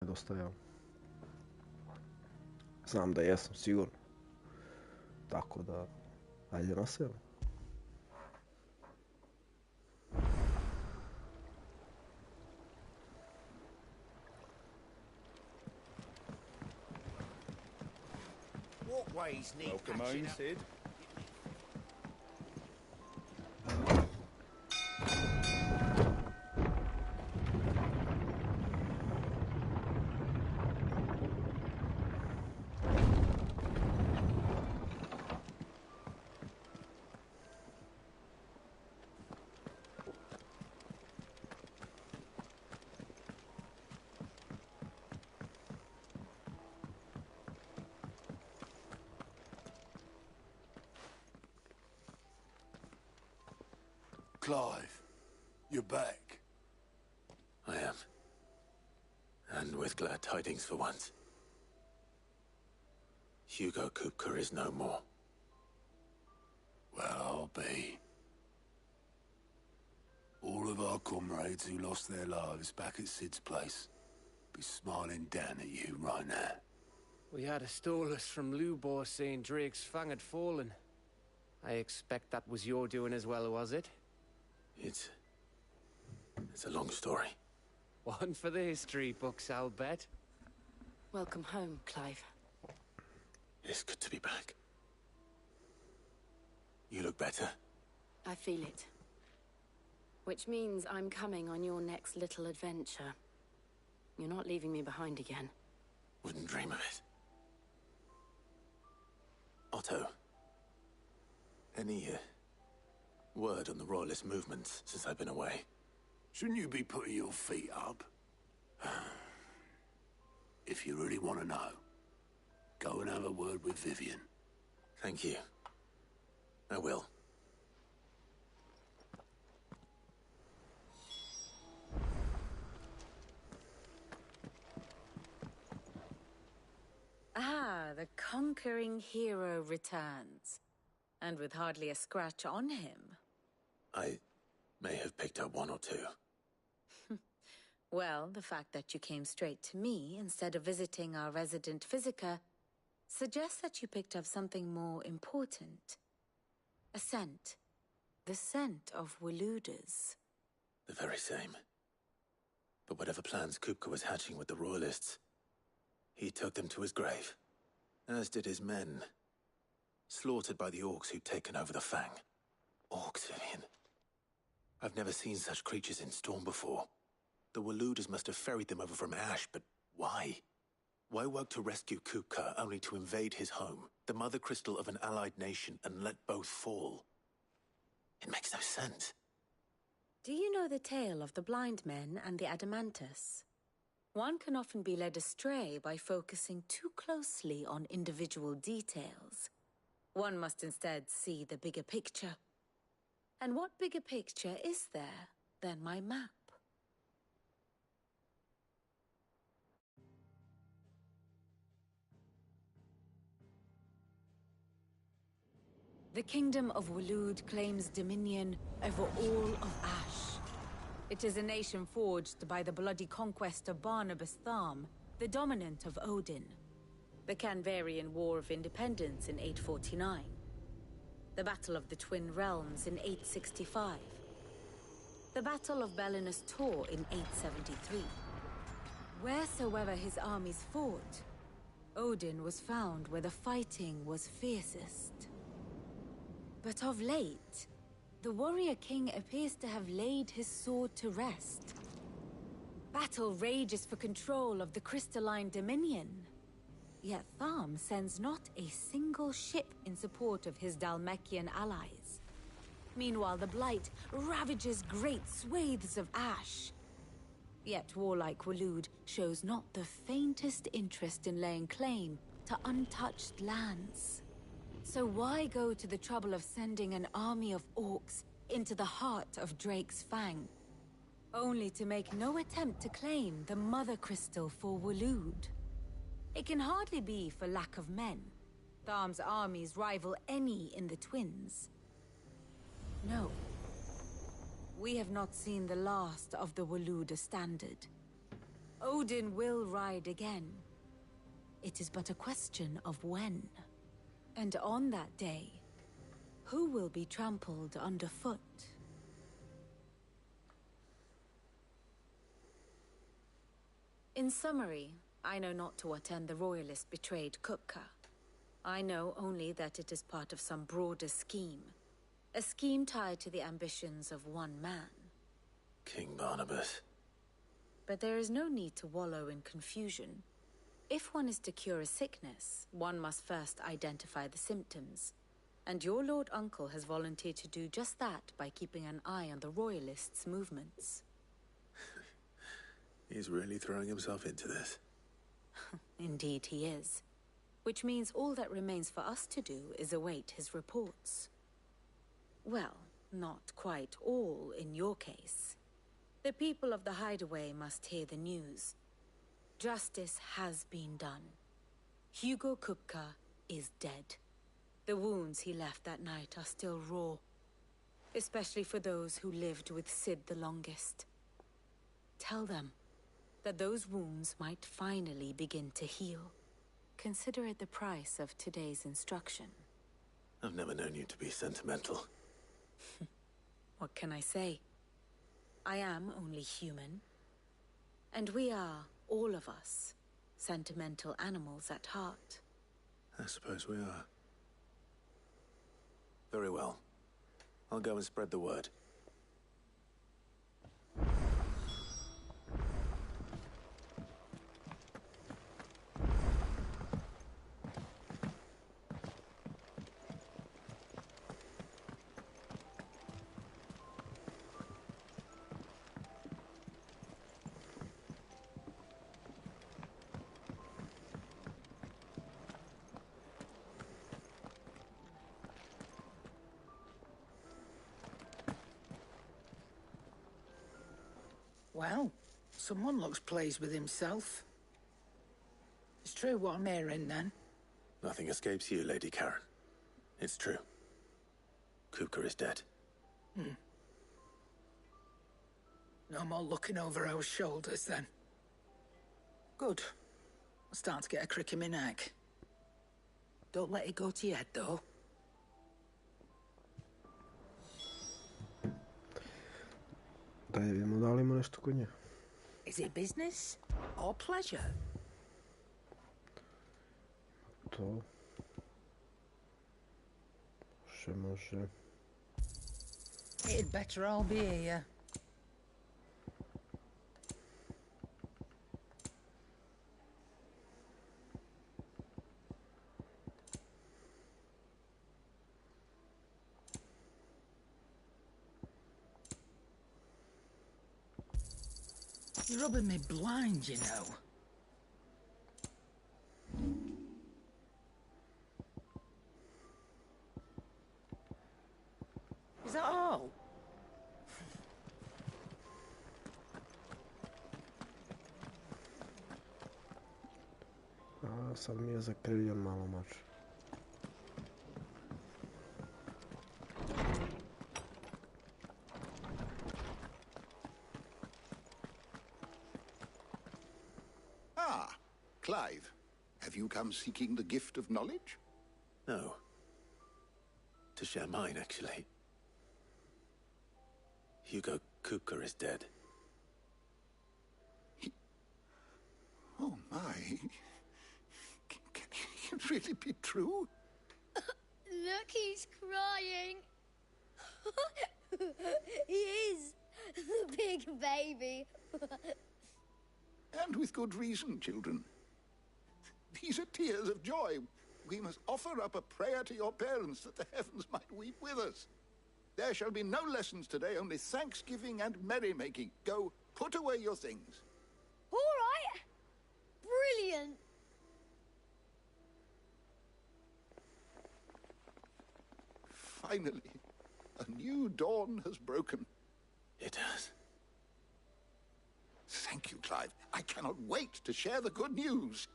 Dostavljam. Znam da jesam, sigurno. Tako da, ajde na sebe. Walkways need Welcome patching home, up. Sid. Clive, you're back. I am. And with glad tidings for once. Hugo Kupka is no more. Well, I'll be. All of our comrades who lost their lives back at Sid's place be smiling down at you right now. We had a stolus from Lubor saying Drake's fang had fallen. I expect that was your doing as well, was it? It's a long story. One for the history books, I'll bet. Welcome home, Clive. It's good to be back. You look better. I feel it. Which means I'm coming on your next little adventure. You're not leaving me behind again. Wouldn't dream of it. Otto. Any, word on the Royalist movements since I've been away? Shouldn't you be putting your feet up? If you really want to know, go and have a word with Vivian. Thank you. I will. Ah, the conquering hero returns. And with hardly a scratch on him. I may have picked up one or two. Well, the fact that you came straight to me instead of visiting our resident physiker suggests that you picked up something more important. A scent. The scent of Waludas. The very same. But whatever plans Kupka was hatching with the Royalists, he took them to his grave. As did his men. Slaughtered by the orcs who'd taken over the Fang. Orcs, Vivian. I've never seen such creatures in Storm before. The Waludas must have ferried them over from Ash, but why? Why work to rescue Kupka only to invade his home, the mother crystal of an allied nation, and let both fall? It makes no sense. Do you know the tale of the blind men and the Adamantus? One can often be led astray by focusing too closely on individual details. One must instead see the bigger picture. And what bigger picture is there than my map? The Kingdom of Waloed claims dominion over all of Ash. It is a nation forged by the bloody conquest of Barnabas Tharm, the dominant of Odin. The Canvarian War of Independence in 849. The Battle of the Twin Realms in 865. The Battle of Belinus Tor in 873. Wheresoever his armies fought, Odin was found where the fighting was fiercest. But of late, the warrior king appears to have laid his sword to rest. Battle rages for control of the crystalline dominion. Yet Tharm sends not a single ship in support of his Dhalmekian allies. Meanwhile, the Blight ravages great swathes of Ash. Yet warlike Waloed shows not the faintest interest in laying claim to untouched lands. So why go to the trouble of sending an army of orcs into the heart of Drake's Fang, only to make no attempt to claim the Mother Crystal for Waloed? It can hardly be for lack of men. Tharm's armies rival any in the Twins. No. We have not seen the last of the Waluda standard. Odin will ride again. It is but a question of when. And on that day, who will be trampled underfoot? In summary, I know not to what end the Royalists betrayed Kupka. I know only that it is part of some broader scheme. A scheme tied to the ambitions of one man. King Barnabas. But there is no need to wallow in confusion. If one is to cure a sickness, one must first identify the symptoms. And your Lord Uncle has volunteered to do just that by keeping an eye on the Royalists' movements. He's really throwing himself into this. Indeed he is. Which means all that remains for us to do is await his reports. Well, not quite all in your case. The people of the Hideaway must hear the news. Justice has been done. Hugo Kupka is dead. The wounds he left that night are still raw. Especially for those who lived with Sid the longest. Tell them that those wounds might finally begin to heal. Consider it the price of today's instruction. I've never known you to be sentimental. What can I say? I am only human. And we are, all of us, sentimental animals at heart. I suppose we are. Very well. I'll go and spread the word. Well, someone looks pleased with himself. It's true what I'm hearing, then. Nothing escapes you, Lady Karen. It's true. Kupka is dead. No more looking over our shoulders, then. Good. I'm starting to get a crick in my neck. Don't let it go to your head, though. Da vidimo da li ima nešto kod nje. Is it business or pleasure? To... Može. It'd better all be here. You're rubbing me blind, you know. Is that all? A sad mi je zakrivljen malo mač. Clive, have you come seeking the gift of knowledge? No. To share mine, actually. Hugo Kupka is dead. Oh, my. Can it really be true? Look, he's crying. He is. The big baby. And with good reason, children. These are tears of joy. We must offer up a prayer to your parents that the heavens might weep with us. There shall be no lessons today, only thanksgiving and merrymaking. Go, put away your things. All right. Brilliant. Finally, a new dawn has broken. It has. Thank you, Clive. I cannot wait to share the good news.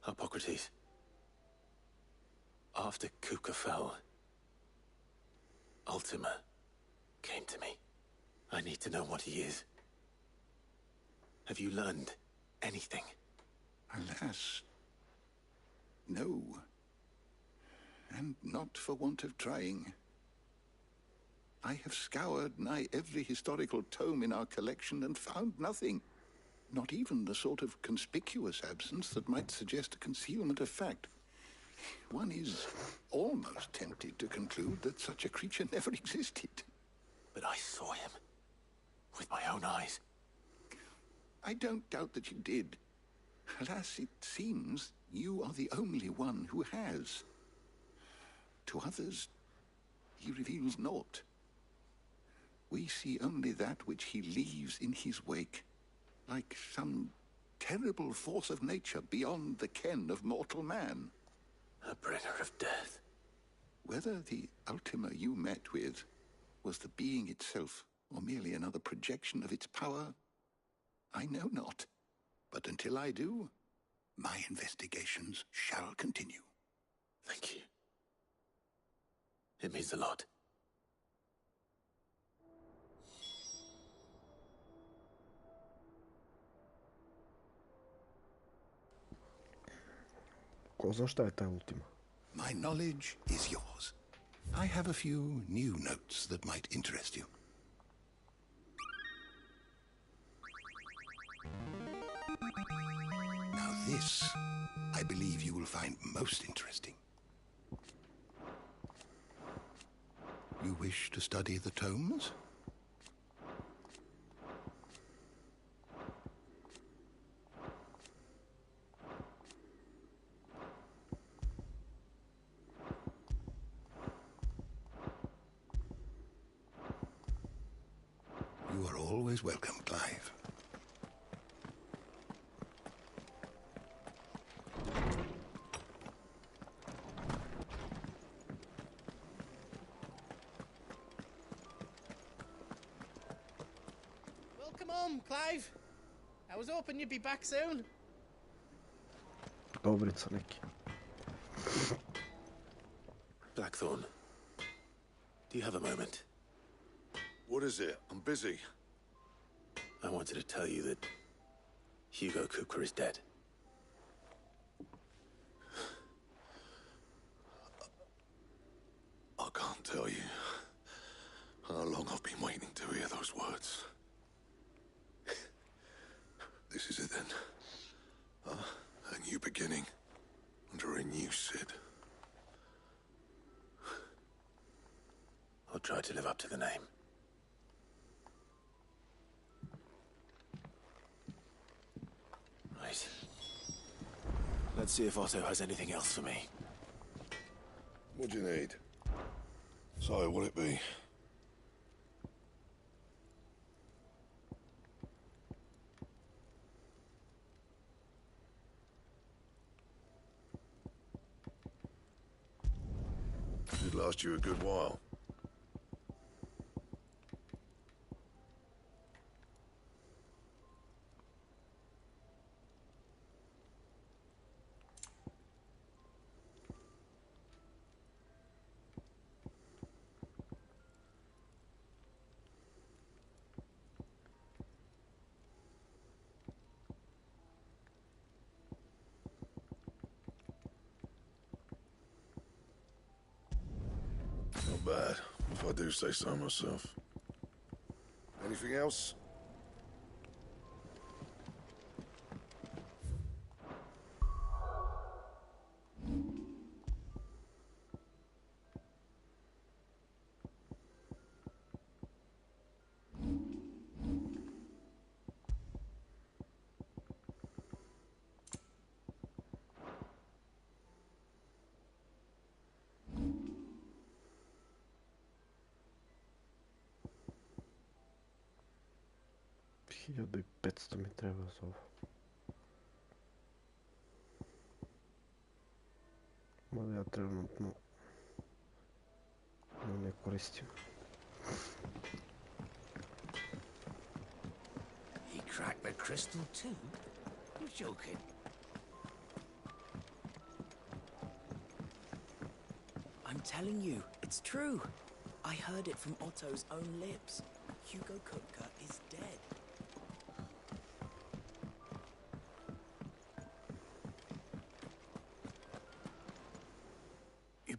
Hippocrates. After Kupka fell, Ultima came to me. I need to know what he is. Have you learned anything? Alas, no. And not for want of trying. I have scoured nigh every historical tome in our collection and found nothing. Not even the sort of conspicuous absence that might suggest a concealment of fact. One is almost tempted to conclude that such a creature never existed. But I saw him. With my own eyes. I don't doubt that you did. Alas, it seems you are the only one who has. To others, he reveals naught. We see only that which he leaves in his wake, like some terrible force of nature beyond the ken of mortal man. A bringer of death. Whether the Ultima you met with was the being itself, or merely another projection of its power, I know not. But until I do, my investigations shall continue. Thank you. It means a lot. Ko zna šta je taj Ultima? My knowledge is yours. I have a few new notes that might interest you. Now this, I believe you will find most interesting. You wish to study the tomes? You are always welcome, Clive. Welcome home, Clive. I was hoping you'd be back soon. Dobrica neki. Blackthorn. Do you have a moment? What is it? I'm busy. I wanted to tell you that Hugo Kupka is dead. I can't tell you how long I've been waiting to hear those words. This is it then. A new beginning under a new Sid. I'll try to live up to the name. Right. Let's see if Otto has anything else for me. What do you need? So, what'll it be? It'd last you a good while. Not bad, if I do say so myself. Anything else? Hiljadu i 500 mi treba za ovo. Mada ja trenutno ne koristim. He cracked the crystal too? You're joking. I'm telling you, it's true. I heard it from Otto's own lips. Hugo Kupka is dead.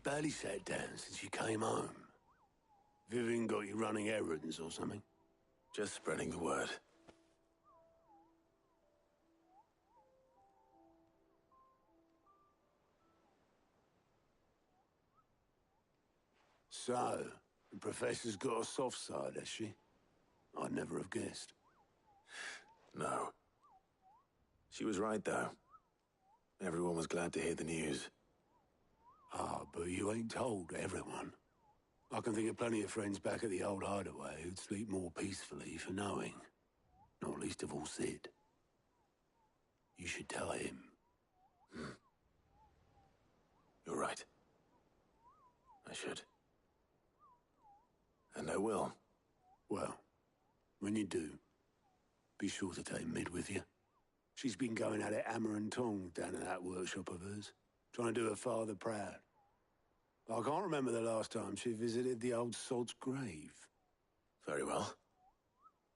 You've barely sat down since you came home. Vivian got you running errands or something? Just spreading the word. So, the Professor's got a soft side, has she? I'd never have guessed. No. She was right, though. Everyone was glad to hear the news. Ah, but you ain't told everyone. I can think of plenty of friends back at the old hideaway who'd sleep more peacefully for knowing. Not least of all Sid. You should tell him. You're right. I should. And I will. Well, when you do, be sure to take Mid with you. She's been going at it hammer and tongs down at that workshop of hers, trying to do her father proud. I can't remember the last time she visited the old sod's grave. Very well.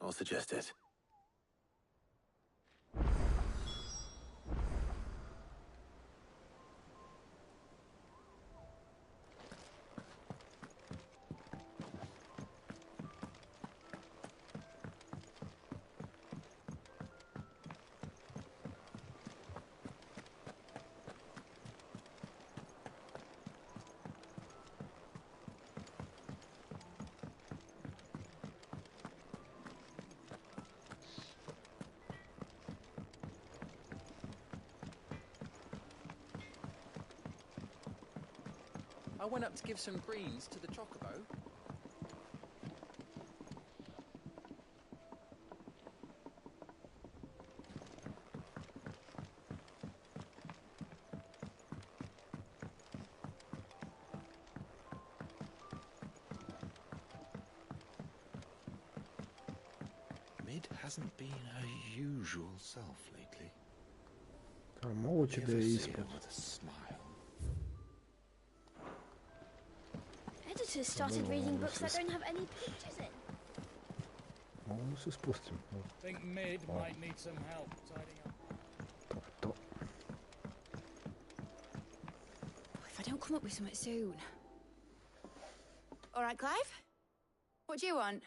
I'll suggest it. I went up to give some greens to the chocobo. Mid hasn't been her usual self lately. Moguće da je ispod. With a smile. Editors started reading books that don't have any pictures in. Mogu se spustim. Think Mid might need some help tidying up. If I don't come up with something soon. All right, Clive? What do you want?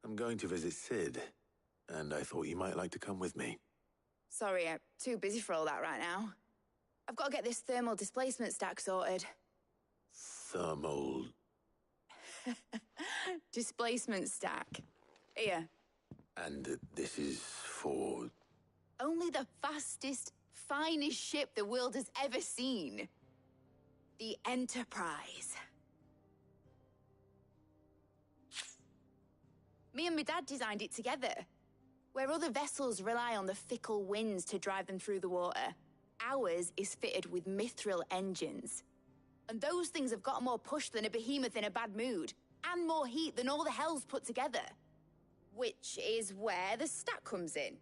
I'm going to visit Sid, and I thought you might like to come with me. Sorry, I'm too busy for all that right now. I've got to get this thermal displacement stack sorted. Thermal... Displacement stack. Here. And this is for... Only the fastest, finest ship the world has ever seen. The Enterprise. Me and my dad designed it together. Where other vessels rely on the fickle winds to drive them through the water, ours is fitted with mithril engines. And those things have got more push than a behemoth in a bad mood, and more heat than all the hells put together. Which is where the stack comes in.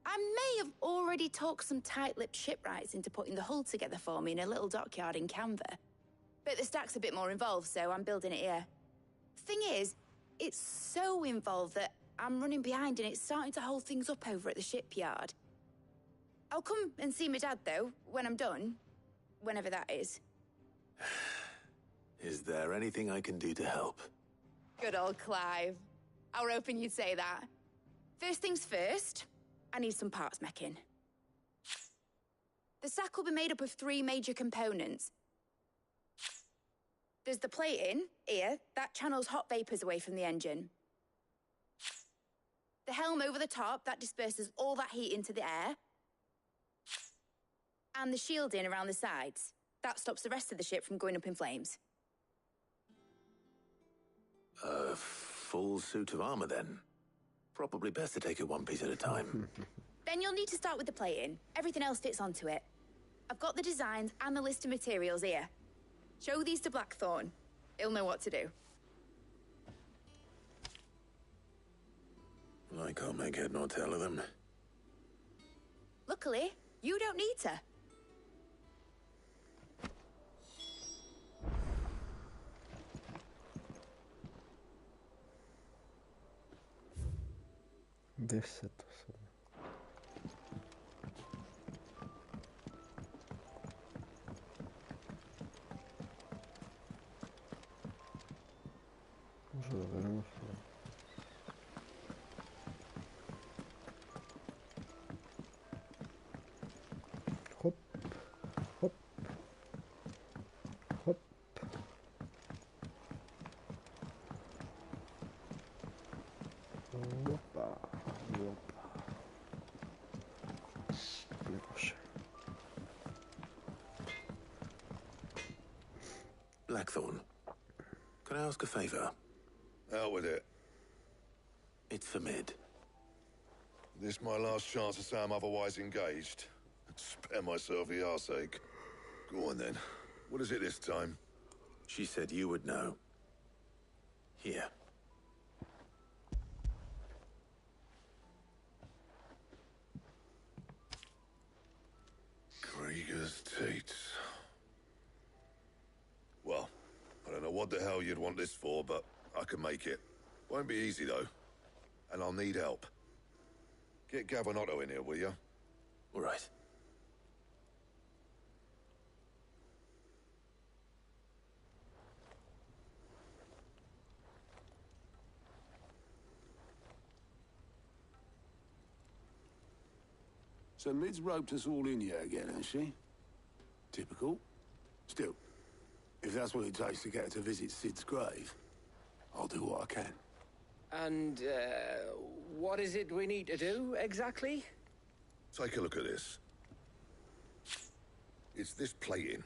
I may have already talked some tight-lipped shipwrights into putting the hull together for me in a little dockyard in Canva. But the stack's a bit more involved, so I'm building it here. Thing is, it's so involved that I'm running behind and it's starting to hold things up over at the shipyard. I'll come and see my dad, though, when I'm done. Whenever that is. Is there anything I can do to help? Good old Clive. I were hoping you'd say that. First things first, I need some parts meching. The stack will be made up of 3 major components. There's the plating, here, that channels hot vapors away from the engine. The helm over the top, that disperses all that heat into the air. And the shielding around the sides. That stops the rest of the ship from going up in flames. A full suit of armor, then? Probably best to take it one piece at a time. Then you'll need to start with the plating. Everything else fits onto it. I've got the designs and the list of materials here. Show these to Blackthorn. He'll know what to do. I can't make head nor tail of them. Luckily, you don't need to. Deset. Blackthorn, can I ask a favor? Out with it. It's for Mid. This my last chance to say I'm otherwise engaged. Spare myself the arseache. Go on then. What is it this time? She said you would know. Here. Krieger's Tates. Well, I don't know what the hell you'd want this for, but I can make it. Won't be easy, though. And I'll need help. Get Gavin-Otto in here, will you? All right. So Mid's roped us all in here again, has she? Typical. Still, if that's what it takes to get her to visit Sid's grave, I'll do what I can. And, what is it we need to do, exactly? Take a look at this. It's this plating.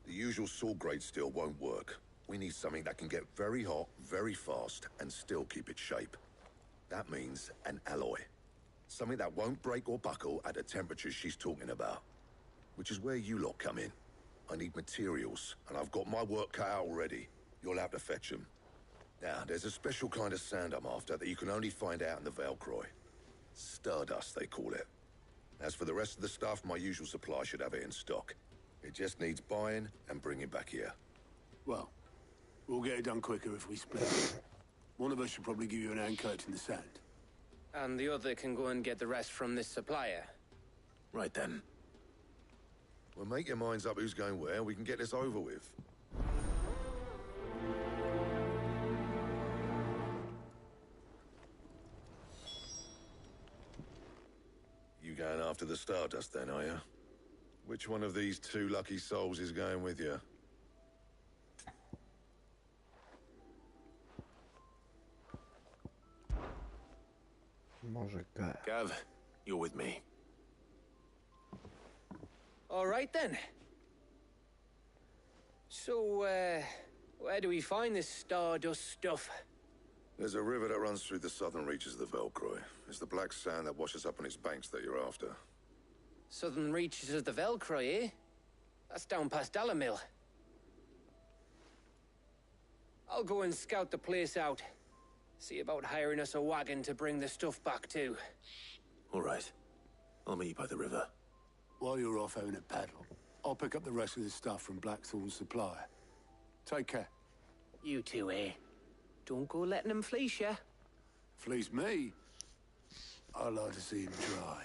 The usual sword-grade steel won't work. We need something that can get very hot, very fast, and still keep its shape. That means an alloy. Something that won't break or buckle at the temperatures she's talking about. Which is where you lot come in. I need materials, and I've got my work cut out already. You'll have to fetch them. Now, there's a special kind of sand I'm after that you can only find out in the Velcroy. Stardust, they call it. As for the rest of the stuff, my usual supply should have it in stock. It just needs buying and bringing back here. Well, we'll get it done quicker if we split. One of us should probably give you an hand coat in the sand. And the other can go and get the rest from this supplier. Right then. Well, make your minds up who's going where, and we can get this over with. You going after the Stardust then, are you? Which one of these two lucky souls is going with you? Może Gav. Gav, you're with me. All right, then. So, where do we find this Stardust stuff? There's a river that runs through the southern reaches of the Velcroy. It's the black sand that washes up on its banks that you're after. Southern reaches of the Velcroy, eh? That's down past Dalamil. I'll go and scout the place out. See about hiring us a wagon to bring the stuff back to. All right. I'll meet you by the river. While you're off having a paddle, I'll pick up the rest of the stuff from Blackthorn's supplier. Take care. You two, eh? Don't go letting them fleece ya. Fleece me? I'd like to see him try.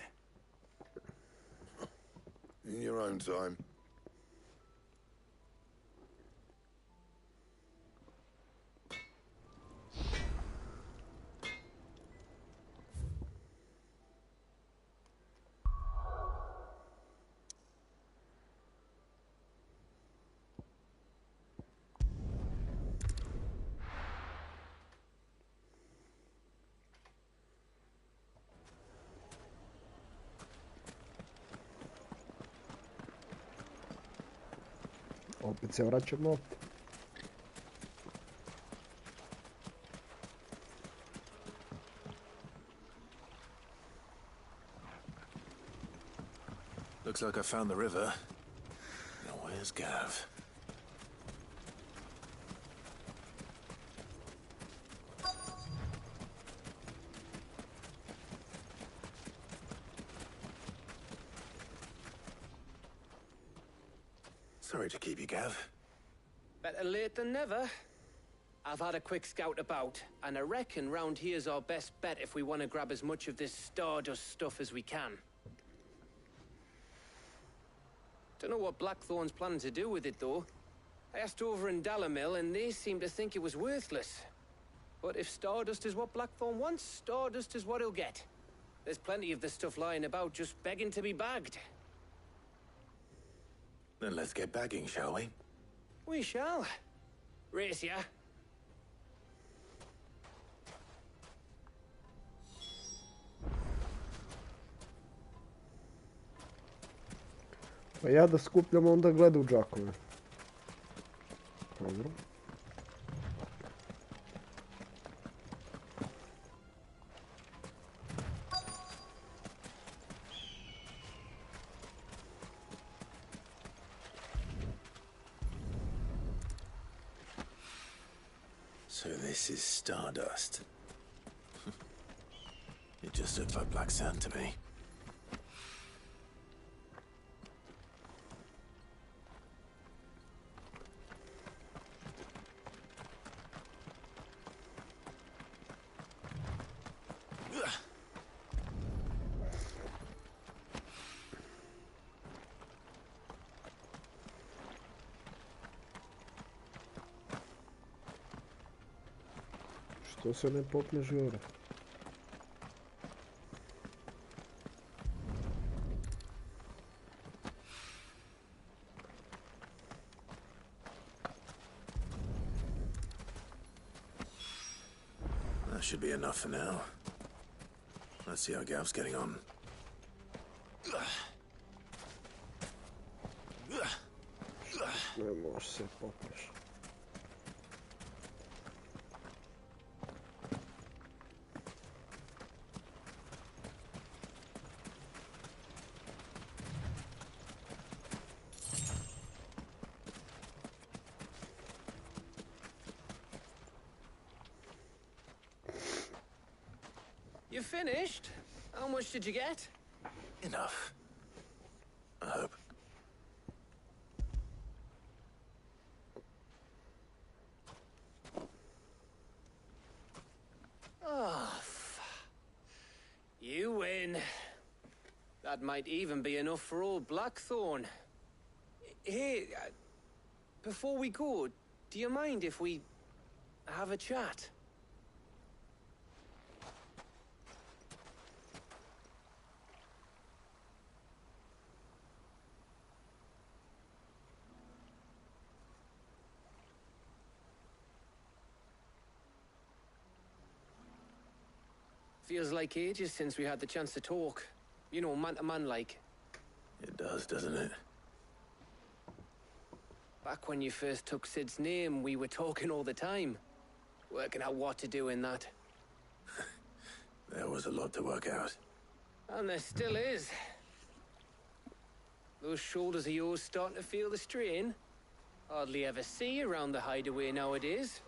In your own time. Opet se vraćamo. Looks like I found the river. Now where's Gav? Sorry to keep you, Gav. Better late than never. I've had a quick scout about, and I reckon round here's our best bet if we want to grab as much of this Stardust stuff as we can. Don't know what Blackthorn's planning to do with it, though. I asked over in Dalamil, and they seem to think it was worthless. But if Stardust is what Blackthorn wants, Stardust is what he'll get. There's plenty of this stuff lying about, just begging to be bagged. Then let's get bagging, shall we? We shall. Race ya. Pa ja da skupljam onda gleda u džakove. Dobro. So this is stardust. It just looks like black sand to me. Što se ne popneš gore? That should be enough for now. Let's see how Gav's getting on. Ne možeš se popneš. You finished? How much did you get? Enough. I hope. Oh, you win. That might even be enough for old Blackthorn. Hey, before we go, do you mind if we have a chat? Feels like ages since we had the chance to talk. You know, man to man like. It does, doesn't it? Back when you first took Sid's name, we were talking all the time. Working out what to do in that. There was a lot to work out. And there still is. Those shoulders of yours starting to feel the strain. Hardly ever see you around the hideaway nowadays.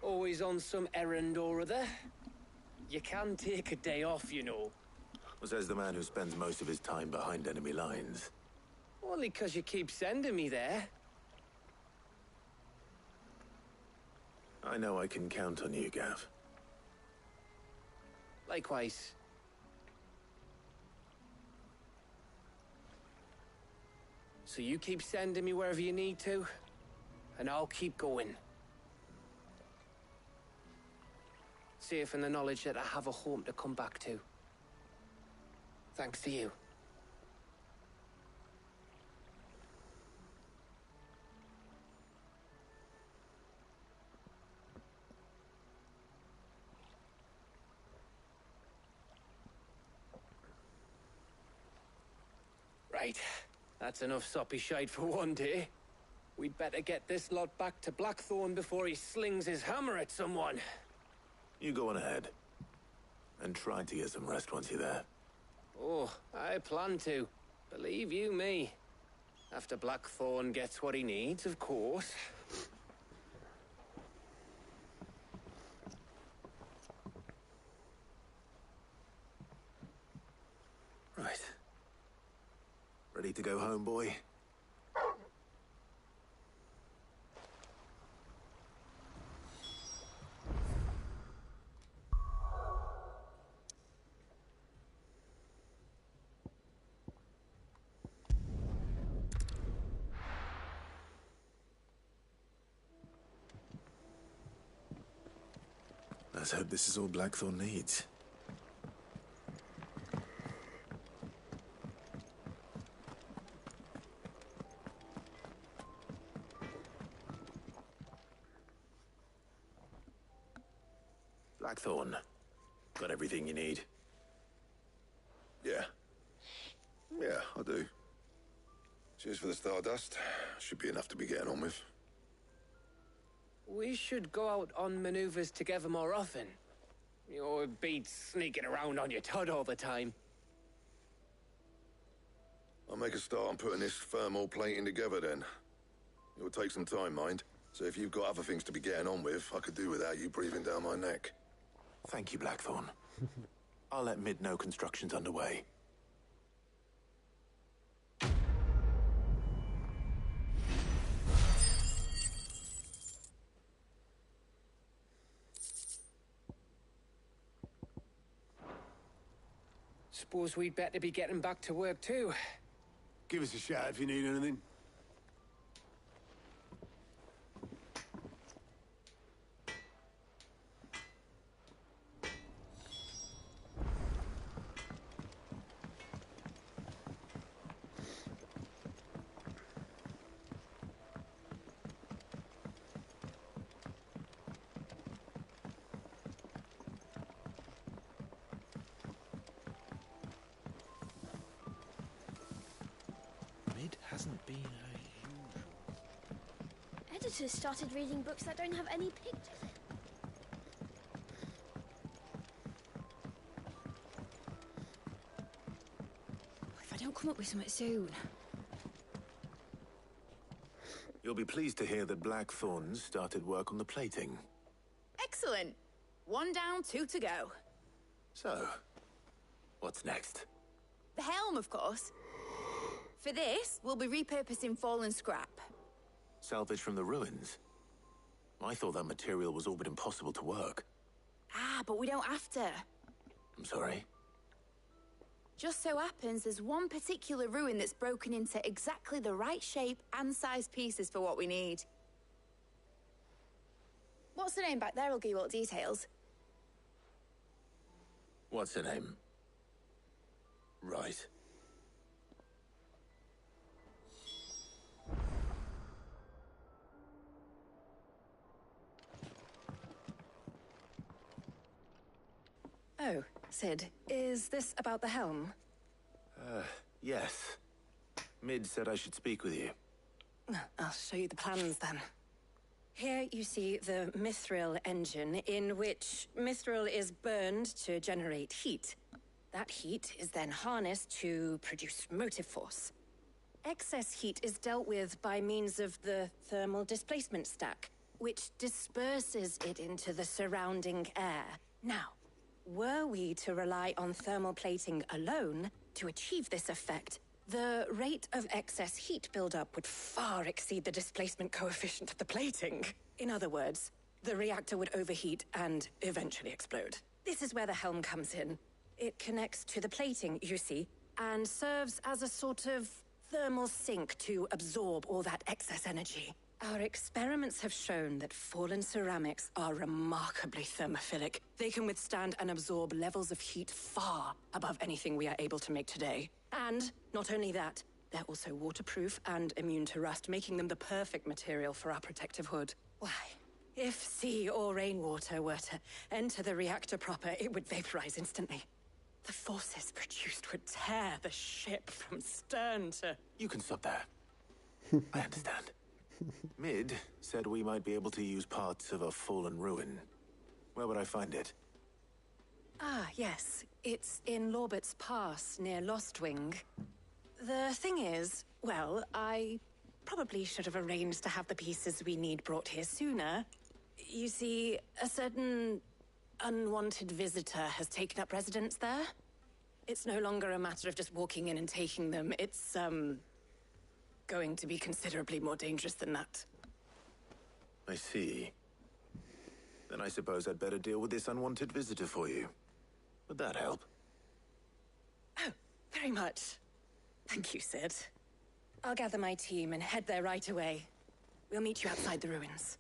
Always on some errand or other. You can take a day off, you know. Says the man who spends most of his time behind enemy lines. Only 'cause you keep sending me there. I know I can count on you, Gav. Likewise. So you keep sending me wherever you need to, and I'll keep going. Safe in the knowledge that I have a home to come back to. Thanks to you. Right. That's enough soppy shite for one day. We'd better get this lot back to Blackthorn before he slings his hammer at someone. You go on ahead. And try to get some rest once you're there. Oh, I plan to. Believe you me. After Blackthorn gets what he needs, of course. Right. Ready to go home, boy? Let's hope this is all Blackthorn needs. Blackthorn, got everything you need? Yeah. Yeah, I do. Cheers for the stardust. Should be enough to be getting on with. We should go out on maneuvers together more often. You know, it beats sneaking around on your Todd all the time. I'll make a start on putting this thermal plating together then. It'll take some time, mind. So if you've got other things to be getting on with, I could do without you breathing down my neck. Thank you, Blackthorn. I'll let Mid know construction's underway. Suppose we'd better be getting back to work too. Give us a shout if you need anything. Mid hasn't been her usual. Editors started reading books that don't have any pictures in. If I don't come up with something soon. You'll be pleased to hear that Blackthorn's started work on the plating. Excellent. 1 down, 2 to go. So, what's next? The helm, of course. For this, we'll be repurposing fallen scrap. Salvage from the ruins? I thought that material was all but impossible to work. Ah, but we don't have to. I'm sorry? Just so happens there's one particular ruin that's broken into exactly the right shape and size pieces for what we need. What's the name back there? I'll give you all the details. What's her name? Right. Oh, Sid, is this about the helm? Yes. Mid said I should speak with you. I'll show you the plans then. Here you see the mithril engine, in which mithril is burned to generate heat. That heat is then harnessed to produce motive force. Excess heat is dealt with by means of the thermal displacement stack, which disperses it into the surrounding air. Now, were we to rely on thermal plating alone to achieve this effect, the rate of excess heat buildup would far exceed the displacement coefficient of the plating. In other words, the reactor would overheat and eventually explode. This is where the helm comes in. It connects to the plating, you see, and serves as a sort of thermal sink to absorb all that excess energy. Our experiments have shown that fallen ceramics are remarkably thermophilic. They can withstand and absorb levels of heat far above anything we are able to make today. And not only that, they're also waterproof and immune to rust, making them the perfect material for our protective hood. Why, if sea or rainwater were to enter the reactor proper, it would vaporize instantly. The forces produced would tear the ship from stern to... You can stop there. I understand. Mid said we might be able to use parts of a fallen ruin. Where would I find it? Ah, yes. It's in Lorbert's Pass, near Lostwing. The thing is, well, I probably should have arranged to have the pieces we need brought here sooner. You see, a certain unwanted visitor has taken up residence there. It's no longer a matter of just walking in and taking them. It's, going to be considerably more dangerous than that. I see. Then I suppose I'd better deal with this unwanted visitor for you. Would that help? Oh, very much. Thank you, Sid. I'll gather my team and head there right away. We'll meet you outside the ruins.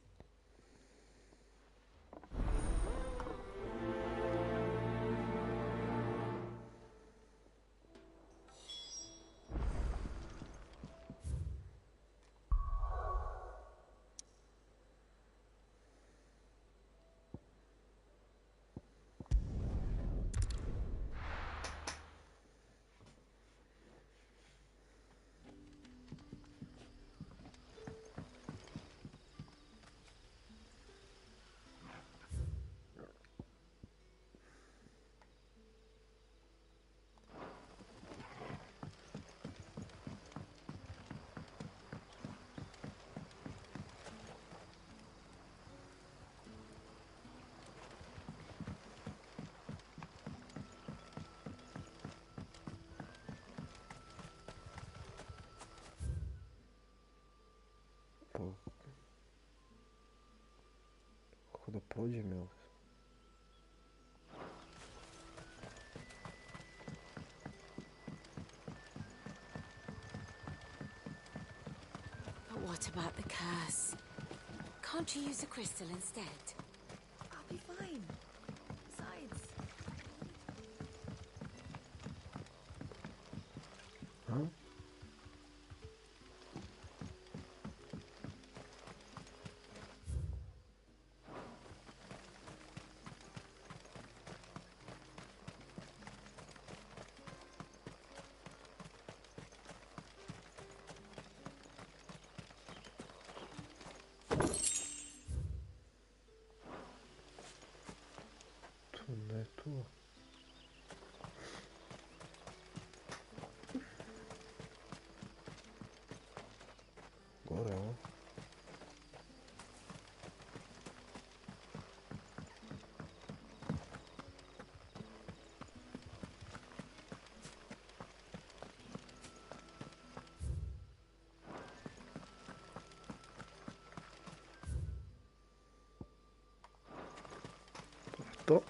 Pođi mi ovdje. But what about the curse? Can't you use a crystal instead? I'll be fine. Besides... Huh? Ne tu. Gore, ovo. To.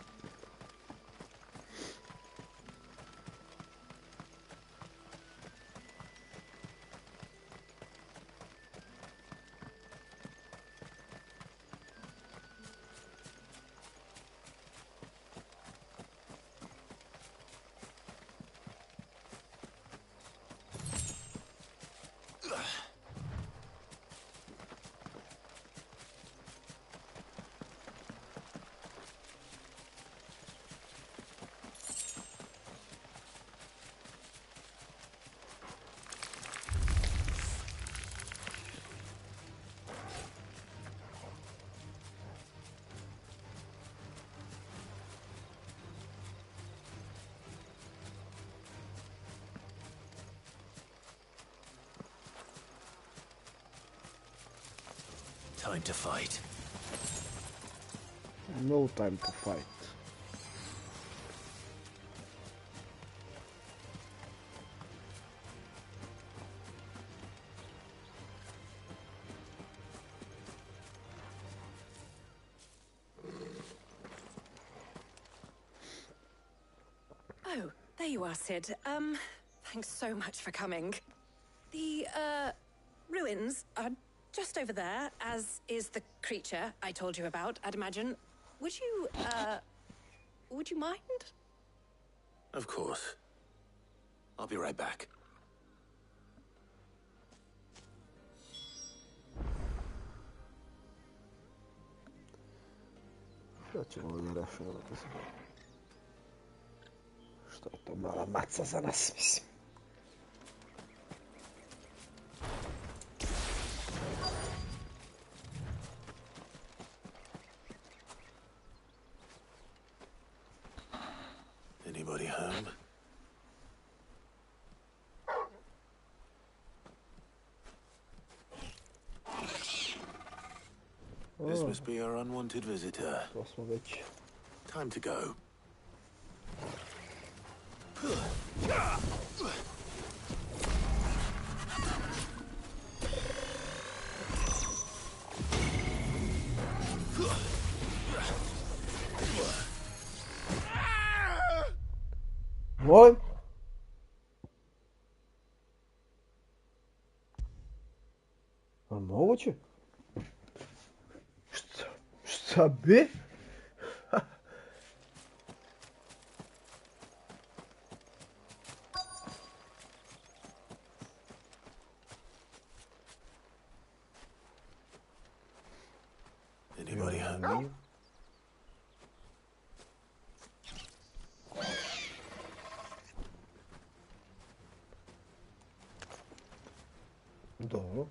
Time to fight. No time to fight. Oh, there you are, Sid. Thanks so much for coming. The, ruins are just over there, as is the creature I told you about, I'd imagine. Would you mind? Of course. I'll be right back. Šta ćemo ovdje rešavati? Šta je to mala maca za nas, mislim? Anybody home? This must be our unwanted visitor. Time to go. Molim? A moguće? Šta bi? Anybody home? Dobro.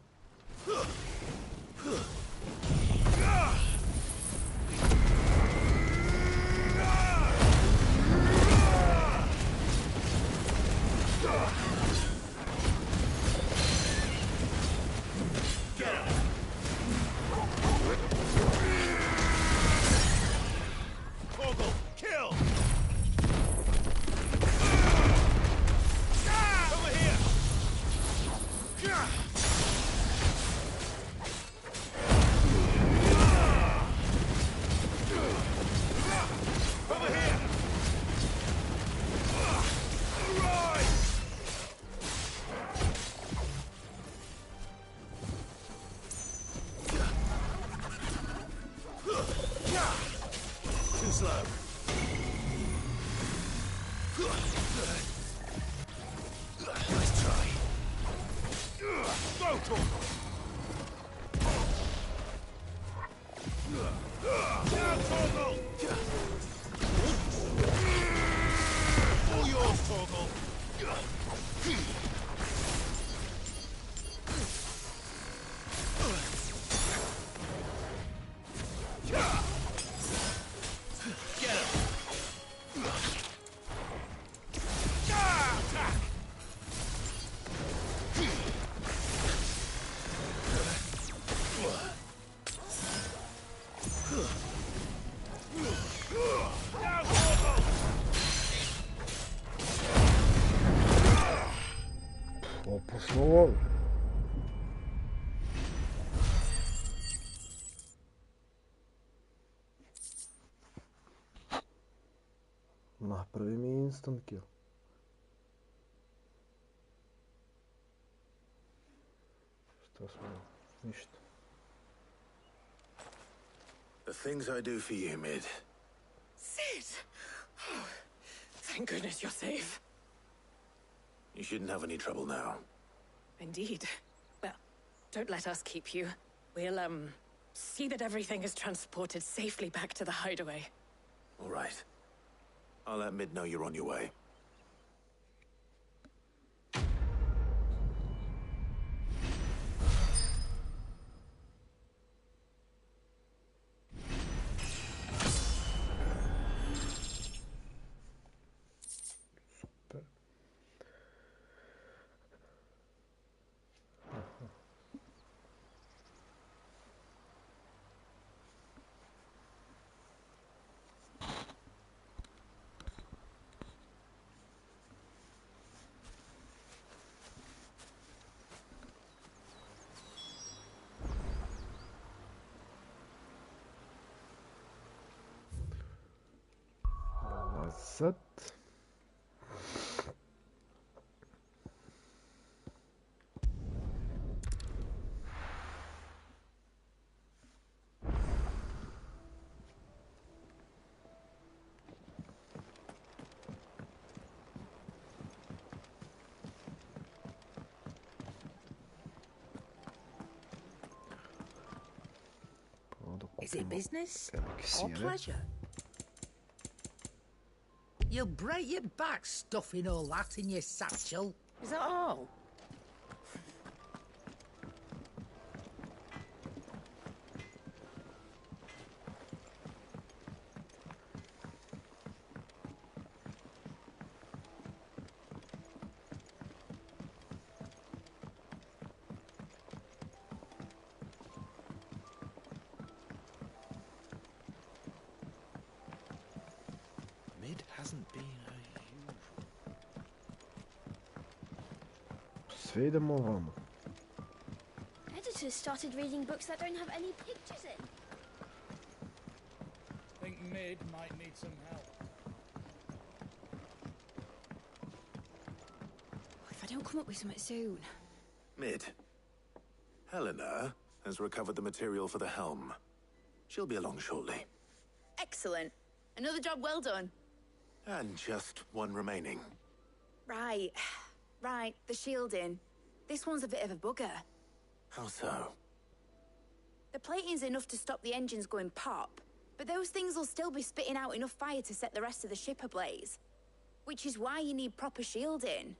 All yours, Torgal. Get him. Poslovalo. Napravi mi instant kill. Šta smo? Ništa. The things I do for you, Mid. Sid! Oh, thank goodness you're safe. You shouldn't have any trouble now. Indeed. Well, don't let us keep you. We'll, see that everything is transported safely back to the hideaway. All right. I'll let Mid know you're on your way. Sad. Is it business or pleasure? You'll break your back stuffing all that in your satchel. Is that all? Mid hasn't been unusual. Sve idemo ovamo. Editors started reading books that don't have any pictures in. Think Mid might need some help. If I don't come up with something soon. Mid. Helena has recovered the material for the helm. She'll be along shortly. Excellent. Another job well done. And just one remaining. Right. Right, the shielding. This one's a bit of a bugger. How so? The plating's enough to stop the engines going pop, but those things will still be spitting out enough fire to set the rest of the ship ablaze. Which is why you need proper shielding.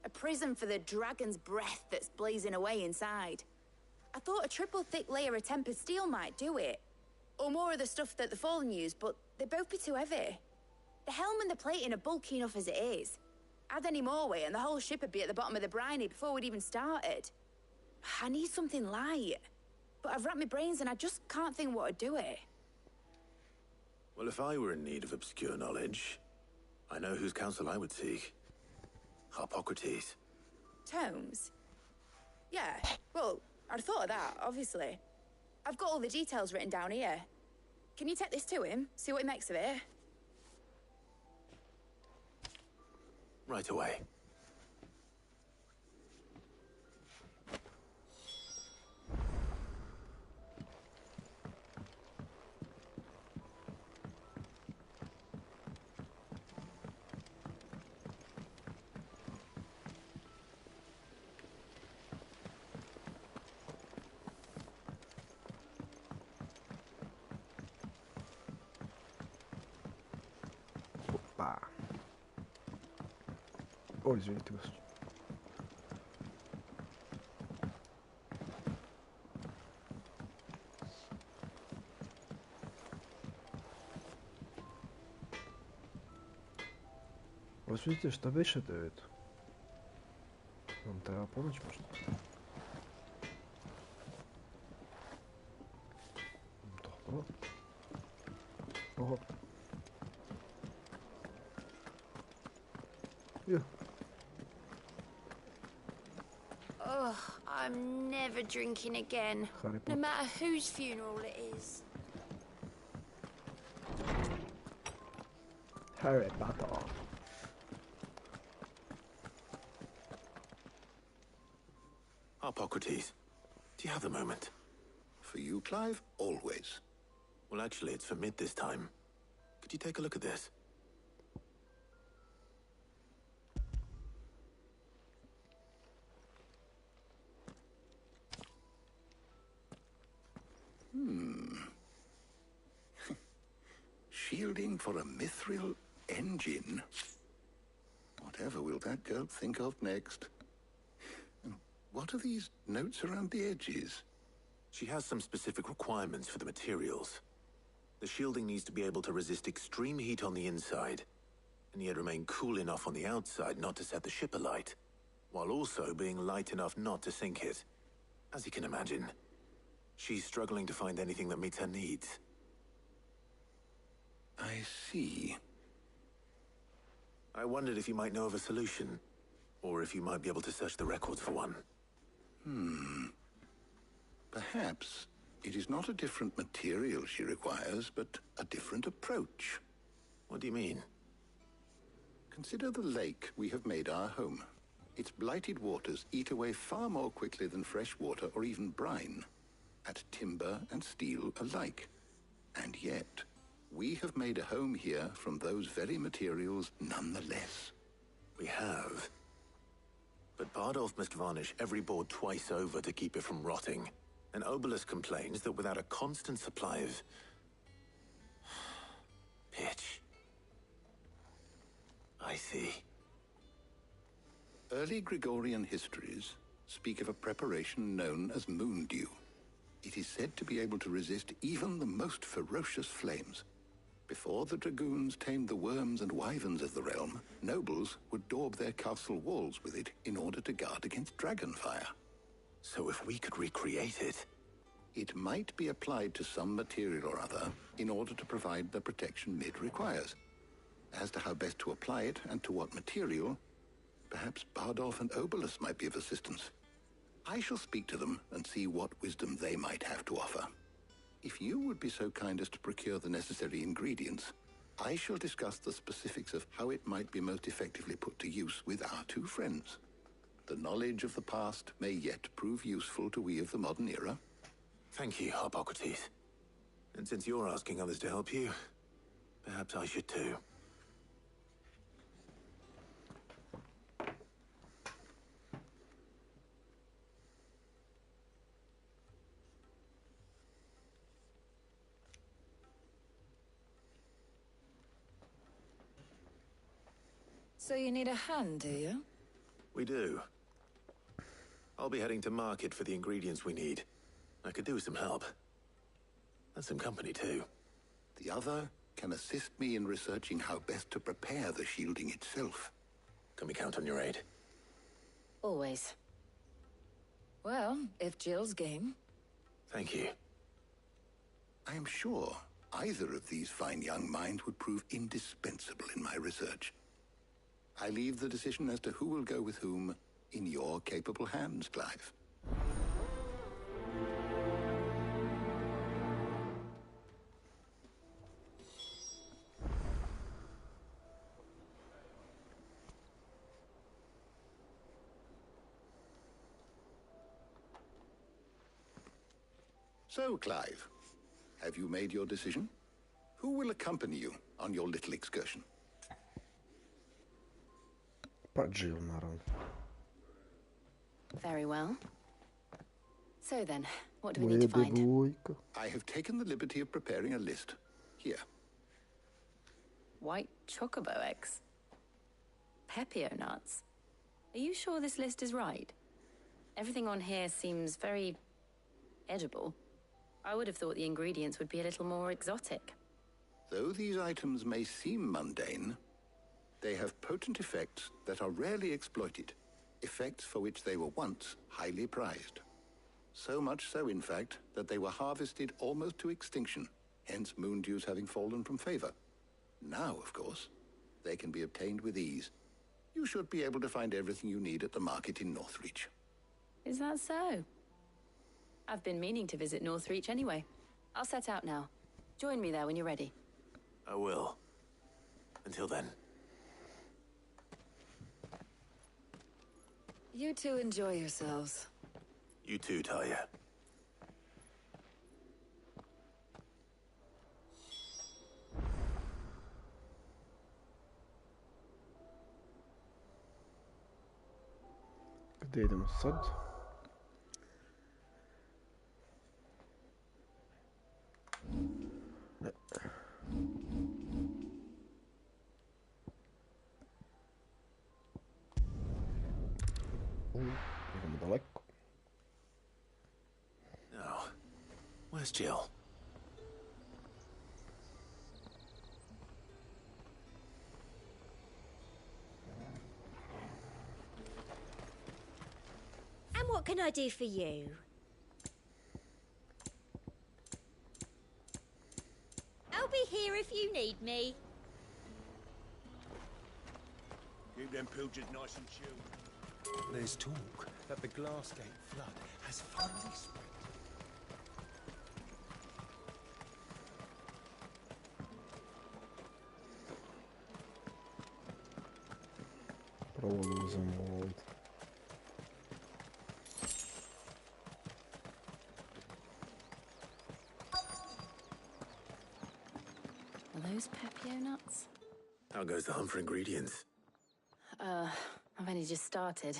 A prism for the dragon's breath that's blazing away inside. I thought a triple thick layer of tempered steel might do it. Or more of the stuff that the Fallen use, but they'd both be too heavy. The helm and the plating are bulky enough as it is. Add any more weight and the whole ship would be at the bottom of the briny before we'd even started. I need something light. But I've racked my brains and I just can't think what would do it. Well, if I were in need of obscure knowledge, I know whose counsel I would seek. Harpocrates. Tomes? Yeah, well, I'd thought of that, obviously. I've got all the details written down here. Can you take this to him, see what he makes of it? Right away. Pa. O, izvinite gospođo. Osvijete šta više devet? Vam treba pomoć možda? Dobro. Oho. Yeah. Oh, I'm never drinking again. No matter whose funeral it is. Harry Potter. Hippocrates, do you have a moment? For you, Clive, always. Well, actually, it's for mid this time. Could you take a look at this? Shielding for a mithril engine? Whatever will that girl think of next? What are these notes around the edges? She has some specific requirements for the materials. The shielding needs to be able to resist extreme heat on the inside, and yet remain cool enough on the outside not to set the ship alight, while also being light enough not to sink it. As you can imagine, she's struggling to find anything that meets her needs. I see. I wondered if you might know of a solution, or if you might be able to search the records for one. Perhaps it is not a different material she requires, but a different approach. What do you mean? Consider the lake we have made our home. Its blighted waters eat away far more quickly than fresh water or even brine, at timber and steel alike. And yet, we have made a home here from those very materials nonetheless. We have. But Bardolph must varnish every board twice over to keep it from rotting. And Obelus complains that without a constant supply of pitch. I see. Early Gregorian histories speak of a preparation known as moon dew. It is said to be able to resist even the most ferocious flames. Before the dragoons tamed the worms and wyverns of the realm, nobles would daub their castle walls with it in order to guard against dragon fire. So if we could recreate it... It might be applied to some material or other in order to provide the protection Mid requires. As to how best to apply it and to what material, perhaps Bardolph and Obelus might be of assistance. I shall speak to them and see what wisdom they might have to offer. If you would be so kind as to procure the necessary ingredients, I shall discuss the specifics of how it might be most effectively put to use with our two friends. The knowledge of the past may yet prove useful to we of the modern era. Thank you, Hippocrates. And since you're asking others to help you, perhaps I should too. So you need a hand, do you? We do. I'll be heading to market for the ingredients we need. I could do with some help. And some company, too. The other can assist me in researching how best to prepare the shielding itself. Can we count on your aid? Always. Well, if Jill's game. Thank you. I am sure either of these fine young minds would prove indispensable in my research. I leave the decision as to who will go with whom in your capable hands, Clive. So, Clive, have you made your decision? Who will accompany you on your little excursion? Pa Jill, naravno. Very well. So then, what do we need to find? I have taken the liberty of preparing a list. Here. white chocobo eggs. Pepio nuts. Are you sure this list is right? Everything on here seems very edible. I would have thought the ingredients would be a little more exotic. Though these items may seem mundane, they have potent effects that are rarely exploited, effects for which they were once highly prized. So much so, in fact, that they were harvested almost to extinction, hence moon dews having fallen from favor. Now, of course, they can be obtained with ease. You should be able to find everything you need at the market in Northreach. Is that so? I've been meaning to visit Northreach anyway. I'll set out now. Join me there when you're ready. I will. Until then. You two enjoy yourselves. You too, Talia. Gdje idemo sad? Ne. Idemo daleko. No. Where's Jill? And what can I do for you? I'll be here if you need me. Keep them pilgers nice and chilled. There's talk that the Glassgate flood has finally spread. Probamo zamoliti. Are those Pepio nuts? How goes the hunt for ingredients? I've only just started.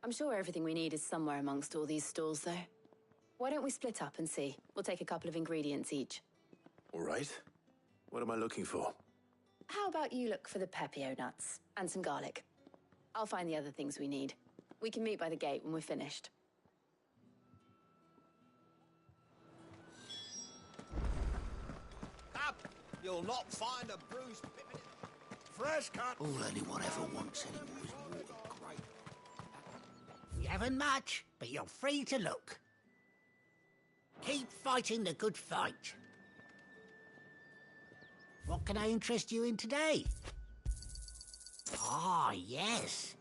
I'm sure everything we need is somewhere amongst all these stalls, though. Why don't we split up and see? We'll take a couple of ingredients each. All right. What am I looking for? How about you look for the Pepio nuts and some garlic? I'll find the other things we need. We can meet by the gate when we're finished. Up! You'll not find a bruised pippin. Fresh cut. All anyone ever wants anymore is water grape. We haven't much, but you're free to look. Keep fighting the good fight. What can I interest you in today? Ah, yes.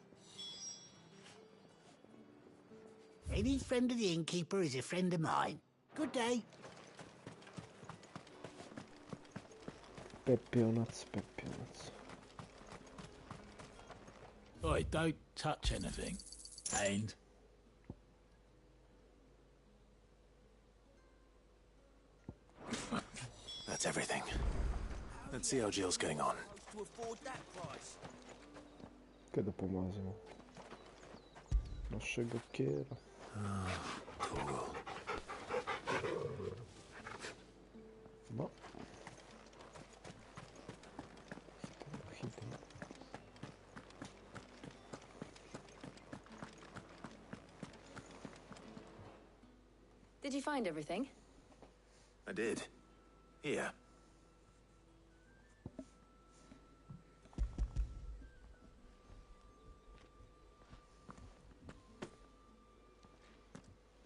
Any friend of the innkeeper is a friend of mine. Good day. Pepio nuts, Pepio nuts. Oi, don't touch anything. And That's everything. Let's see how Jill's getting on. To afford that price. Kada pomazimo našega kera. Cool. No. Hitimo. Did you find everything? I did. Here.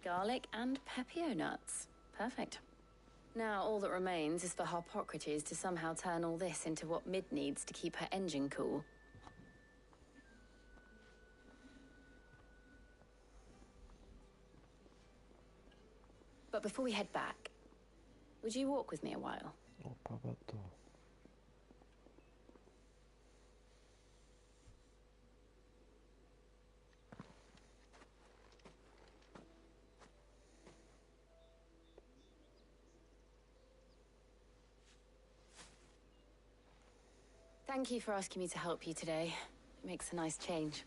Garlic and Pepio nuts. Perfect. Now all that remains is for Harpocrates to somehow turn all this into what Mid needs to keep her engine cool. But before we head back, would you walk with me a while? Opa, to. Thank you for asking me to help you today. It makes a nice change.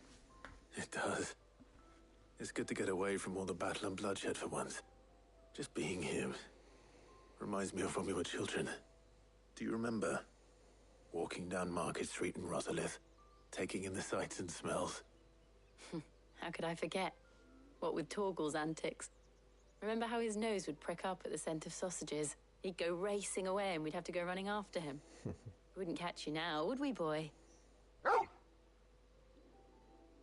It does. It's good to get away from all the battle and bloodshed for once. Just being here reminds me of when we were children. Do you remember? walking down Market Street in Rosalith, taking in the sights and smells. How could I forget? What with Torgal's antics. Remember how his nose would prick up at the scent of sausages? He'd go racing away and we'd have to go running after him. We wouldn't catch you now, would we, boy?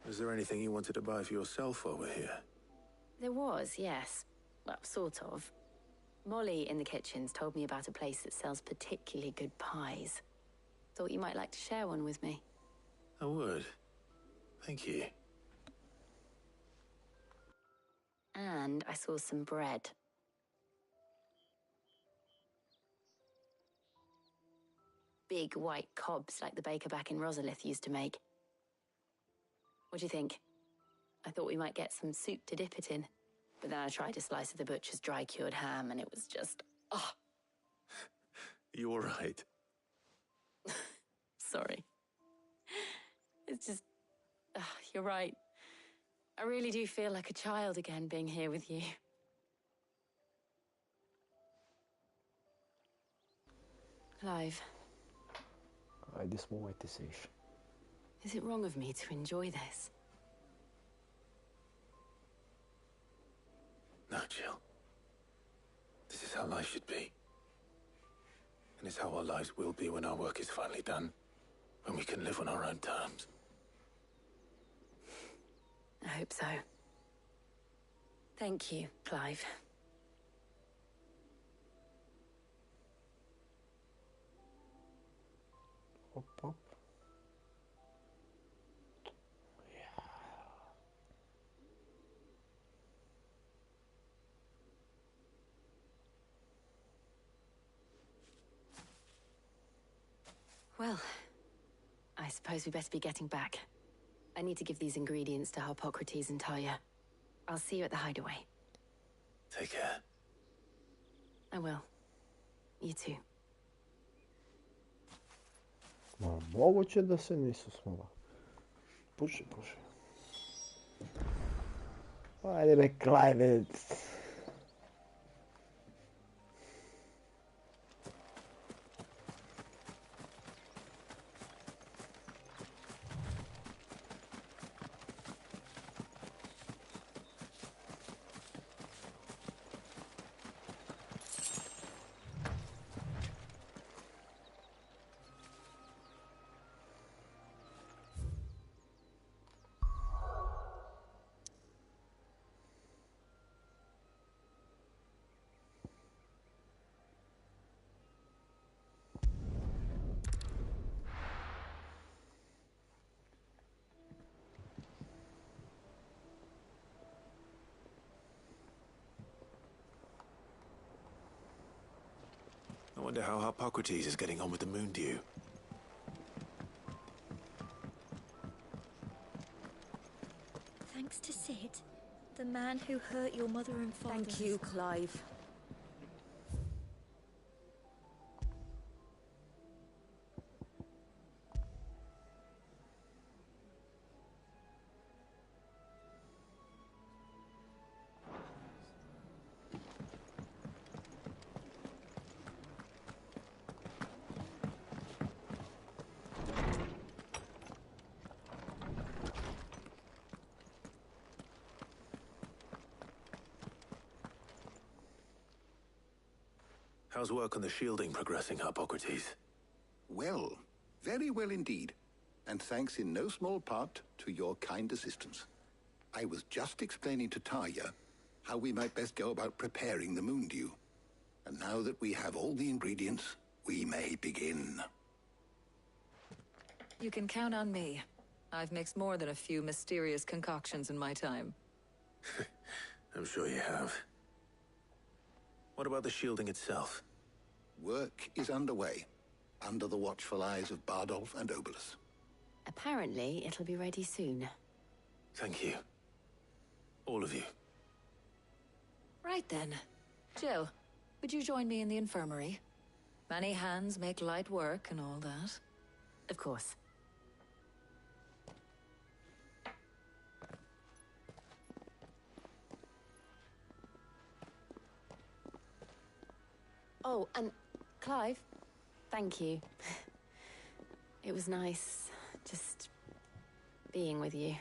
Is there anything you wanted to buy for yourself while we're here? There was, yes. Well, sort of. Molly in the kitchens told me about a place that sells particularly good pies. Thought you might like to share one with me. I would. Thank you. And I saw some bread. Big white cobs like the baker back in Rosalith used to make. What do you think? I thought we might get some soup to dip it in. But then I tried a slice of the butcher's dry-cured ham and it was just... oh. You all right? Sorry. It's just... you're right. I really do feel like a child again being here with you. Clive. Ajde smuvajte se više. Is it wrong of me to enjoy this? No, Jill. This is how life should be. And it's how our lives will be when our work is finally done. When we can live on our own terms. I hope so. Thank you, Clive. Hop, hop. Well, I suppose we best be getting back. I need to give these ingredients to Harpocrates and Talia. I'll see you at the hideaway. Take care. I will. You too. Ma moguće da se nisu smala. Puši, puši. Ajde me, Clive. I wonder how Harpocrates is getting on with the moon dew. Thanks to Sid, the man who hurt your mother and father. Thank you, Clive. How's work on the shielding progressing, Harpocrates? Well, very well indeed. And thanks in no small part to your kind assistance. I was just explaining to Talia how we might best go about preparing the moon dew. And now that we have all the ingredients, we may begin. You can count on me. I've mixed more than a few mysterious concoctions in my time. I'm sure you have. What about the shielding itself? Work is underway, under the watchful eyes of Bardolph and Obolus. Apparently, it'll be ready soon. Thank you. All of you. Right then. Jill, would you join me in the infirmary? Many hands make light work and all that. Of course. Oh, and Clive, thank you. It was nice, just being with you.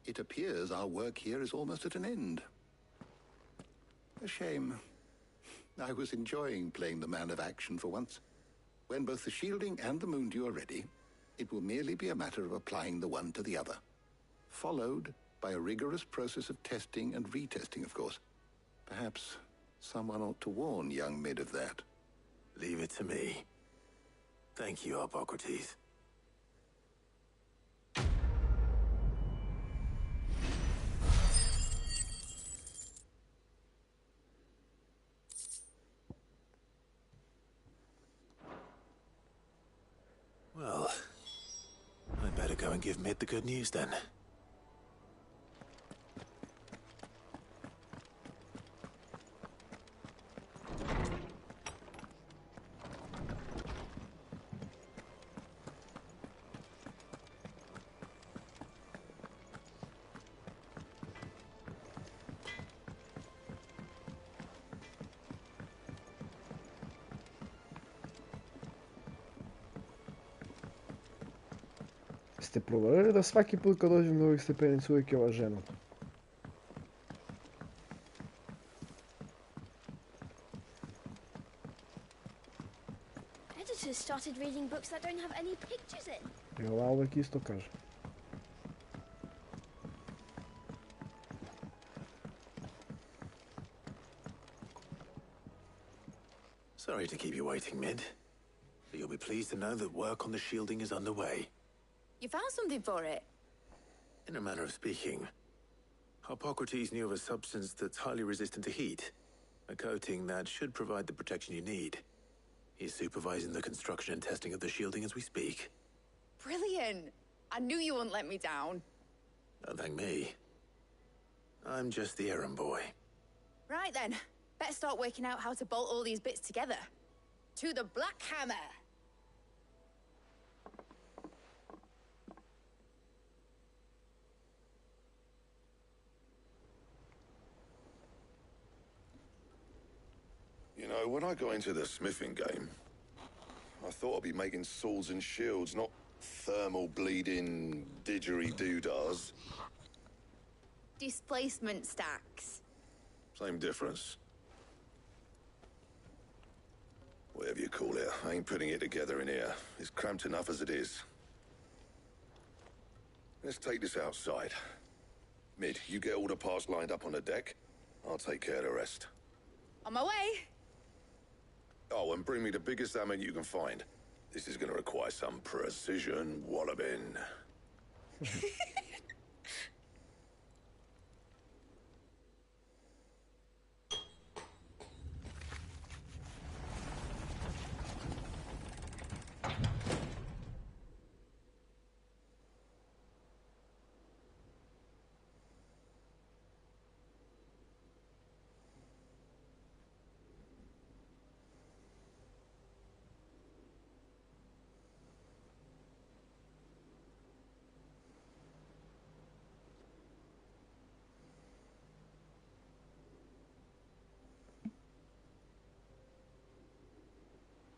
It appears our work here is almost at an end. A shame. I was enjoying playing the man of action for once. When both the shielding and the moondew are ready, it will merely be a matter of applying the one to the other. Followed by a rigorous process of testing and retesting, of course. Perhaps someone ought to warn young Mid of that. Leave it to me. Thank you, Hippocrates. Well, I'd better go and give Mid the good news then. Ste proverili da svaki put kad dođem do ovih stepenica uvijek je ova žena? Editors started reading books that don't have any pictures in. I ova uvijek isto kaže. Sorry to keep you waiting, Mid. But you'll be pleased to know that work on the shielding is underway. You found something for it? In a manner of speaking, Hippocrates knew of a substance that's highly resistant to heat. A coating that should provide the protection you need. He's supervising the construction and testing of the shielding as we speak. Brilliant! I knew you wouldn't let me down. Don't thank me. I'm just the errand boy. Right then, better start working out how to bolt all these bits together. To the Black Hammer! You know, when I got into the smithing game, I thought I'd be making swords and shields, not thermal bleeding didgeridoo-dahs. Displacement stacks. Same difference. Whatever you call it, I ain't putting it together in here. It's cramped enough as it is. Let's take this outside. Mid, you get all the parts lined up on the deck. I'll take care of the rest. On my way! Oh, and bring me the biggest hammer you can find. This is gonna require some precision walloping.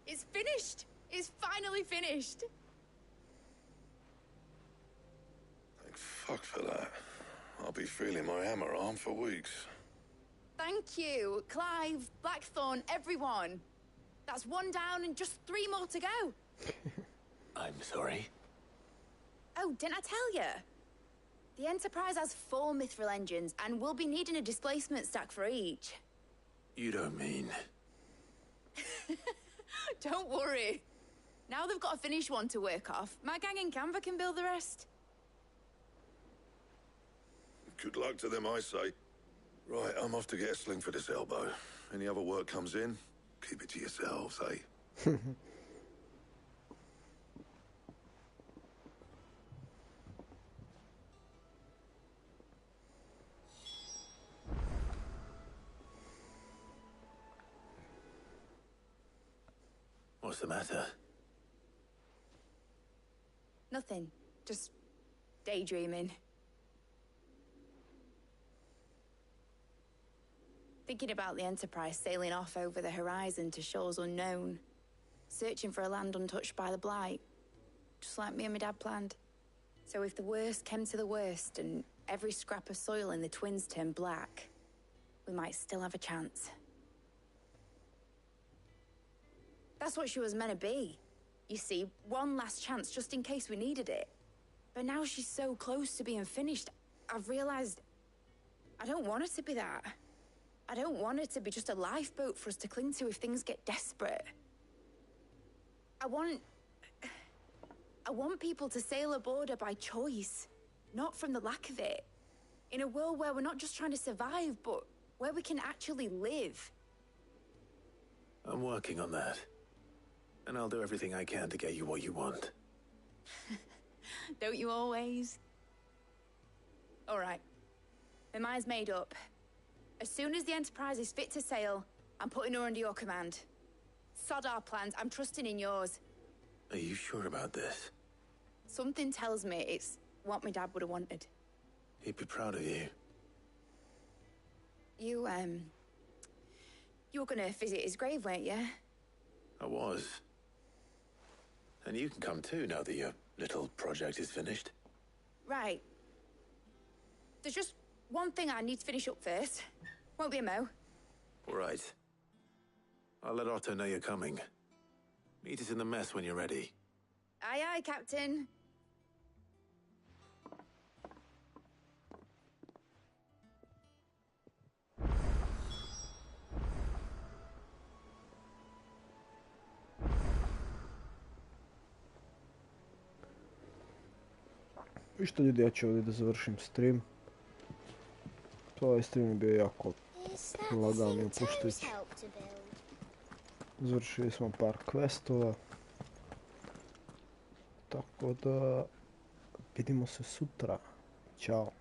It's finished! It's finally finished! Thank fuck for that. I'll be feeling my hammer arm for weeks. Thank you, Clive, Blackthorn, everyone. That's one down and just 3 more to go. I'm sorry. Oh, didn't I tell you? The Enterprise has 4 mithril engines, and we'll be needing a displacement stack for each. You don't mean... Don't worry. Now they've got a finished one to work off. My gang in Canva can build the rest. Good luck to them, I say. Right, I'm off to get a sling for this elbow. Any other work comes in, keep it to yourselves, eh? What's the matter? Nothing. Just daydreaming. thinking about the Enterprise sailing off over the horizon to shores unknown, searching for a land untouched by the Blight, just like me and my dad planned. So if the worst came to the worst and every scrap of soil in the Twins turned black, we might still have a chance. That's what she was meant to be. You see, one last chance just in case we needed it. But now she's so close to being finished, I've realized I don't want her to be that. I don't want her to be just a lifeboat for us to cling to if things get desperate. I want people to sail aboard her by choice, not from the lack of it. In a world where we're not just trying to survive, but where we can actually live. I'm working on that. And I'll do everything I can to get you what you want. Don't you always? All right. My mind's made up. As soon as the Enterprise is fit to sail, I'm putting her under your command. Sod our plans, I'm trusting in yours. Are you sure about this? Something tells me it's what my dad would have wanted. He'd be proud of you. You were gonna visit his grave, weren't you? I was. And you can come too now that your little project is finished. Right. There's just one thing I need to finish up first. Won't be a mo. All right. I'll let Otto know you're coming. Meet us in the mess when you're ready. Aye, aye, Captain. I što ljudi, ja ću ovdje da završim stream. To ovaj stream je bio jako lagan i opuštajući. Završili smo par questova. Tako da vidimo se sutra. Ćao.